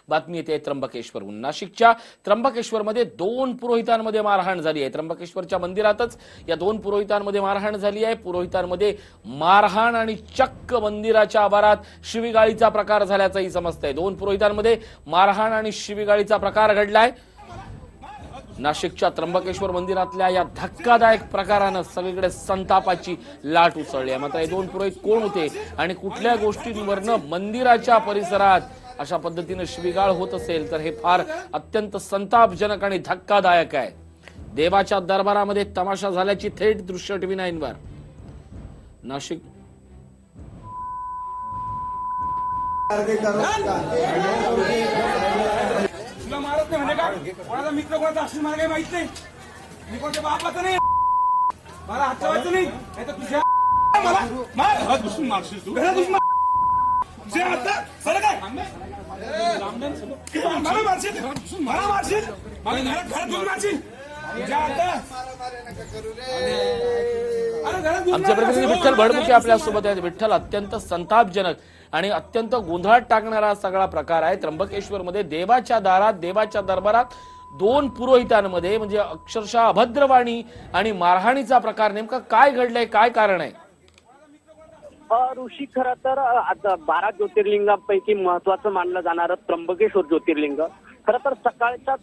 बातमी येते त्र्यंबकेश्वरहून। नाशिकच्या त्र्यंबकेश्वरमध्ये 2 पुरोहितांमध्ये मारहाण झाली आहे। त्र्यंबकेश्वरच्या मंदिरातच या 2 पुरोहितांमध्ये मारहाण झाली आहे। पुरोहितांमध्ये मारहाण आणि चक्क मंदिराच्या आवारात शिवीगाळीचा प्रकार झाल्याचंही समजतंय। 2 पुरोहितांमध्ये मारहाण आणि शिवीगाळीचा प्रकार घडलाय। नाशिकच्या त्र्यंबकेश्वर मंदिरातल्या या धक्कादायक प्रकारानं सगळीकडे संतापाची लाट उसळली आहे। मात्र हे 2 पुरोहित कोण होते आणि कुठल्या गोष्टींवरनं मंदिराच्या परिसरात अशा पद्धतीने शिवीगाळ होत असेल तर हे फार अत्यंत संतापजनक आणि धक्कादायक आहे। देवाच्या दरबारामध्ये तमाशा झाल्याची थेट दृश्य TV9 वर। नाशिक मारत नाही का कोणाचा मित्र कोणाचा असेल मला काही माहित नाही। मी कोणत्या बापाचं नाही, मला हात लावायचं नाही तर तुझ्या मला मार दुश्मन मारशील तू जे आता सर काय मला मारशील, मला मारशील, मला घरात घेऊन मारशील तुझ्या आता। आमचे प्रतिनिधी विठ्ठल भडमुके आपल्या सोबत आहेत। विठ्ठल, अत्यंत संतापजनक आणि अत्यंत गोंधळात टाकणारा सगळा प्रकार आहे। त्र्यंबकेश्वरमध्ये देवाच्या दारात, देवाच्या दरबारात 2 पुरोहितांमध्ये म्हणजे अक्षरशः अभद्रवाणी आणि मारहाणीचा प्रकार। नेमका काय घडलंय, काय कारण आहे? ऋषी, खरं तर आता 12 ज्योतिर्लिंगांपैकी महत्वाचं मानलं जाणारं त्र्यंबकेश्वर ज्योतिर्लिंग खरं तर सकाळच्याच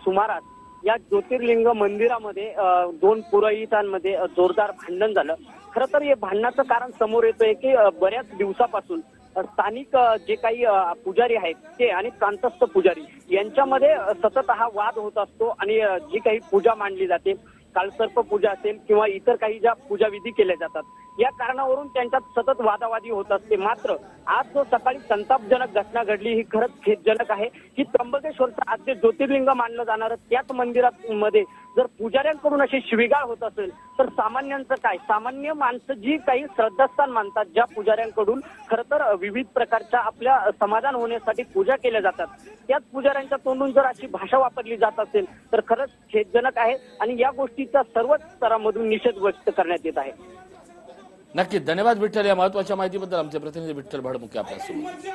सुमारास या ज्योतिर्लिंग मंदिरामध्ये 2 पुरोहितांमध्ये जोरदार भांडण झालं। खरं तर हे भांडणाचं कारण समोर येतंय की बऱ्याच दिवसापासून स्थानिक जे काही पुजारी आहेत ते आणि प्रांतस्थ पुजारी यांच्यामध्ये सतत हा वाद होत असतो आणि जी काही पूजा मांडली जाते, कालसर्प पूजा असेल किंवा इतर काही ज्या पूजा विधी केल्या जातात, या कारणावरून त्यांच्यात सतत वादावादी होत असते। मात्र आज जो सकाळी संतापजनक घटना घडली ही खरंच खेदजनक आहे की त्र्यंबकेश्वरचं आद्य ज्योतिर्लिंग मानलं जाणारं त्याच मंदिरामध्ये जर पुजाऱ्यांकडून अशी शिवीगाळ होत असेल तर सामान्यांचं काय? सामान्य माणसं जी काही श्रद्धास्थान मानतात, ज्या पुजाऱ्यांकडून खरं तर विविध प्रकारच्या आपल्या समाधान होण्यासाठी पूजा केल्या जातात, त्याच पुजाऱ्यांच्या तोंडून जर अशी भाषा वापरली जात असेल तर खरंच खेदजनक आहे आणि या गोष्टीचा सर्वच स्तरामधून निषेध व्यक्त करण्यात येत आहे। नक्कीच, धन्यवाद विठ्ठल या महत्वाच्या माहितीबद्दल। आमचे प्रतिनिधी विठ्ठल भडमुके आपल्यासोबत।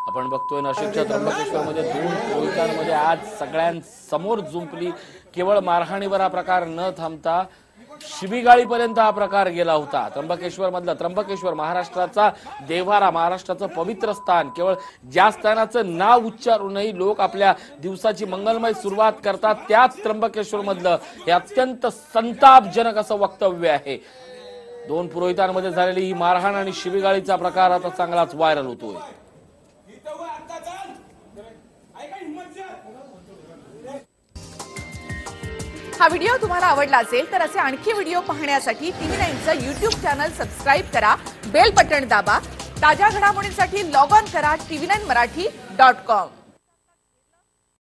आपण बघतोय नाशिकच्या त्र्यंबकेश्वरमध्ये 2 पुरोहितांमध्ये आज सगळ्यांसमोर जुंपली। केवळ मारहाणीवर हा प्रकार न थांबता शिवीगाळीपर्यंत हा प्रकार गेला होता। त्र्यंबकेश्वर मधला त्र्यंबकेश्वर महाराष्ट्राचा देव्हारा, महाराष्ट्राचं पवित्र स्थान, केवळ ज्या स्थानाचं नाव उच्चारूनही लोक आपल्या दिवसाची मंगलमय सुरुवात करतात, त्याच त्र्यंबकेश्वर मधलं हे अत्यंत संतापजनक असं वक्तव्य आहे। 2 पुरोहितांमध्ये झालेली ही मारहाण आणि शिवीगाळीचा प्रकार आता चांगलाच व्हायरल होतोय। हा व्हिडिओ तुम्हाला आवडला असेल तर असे आणखी व्हिडिओ पाहण्यासाठी TV9चं YouTube चॅनल सबस्क्राइब करा, बेल बटन दाबा। ताज्या घडामोडींसाठी लॉग ऑन करा tv9marathi.com।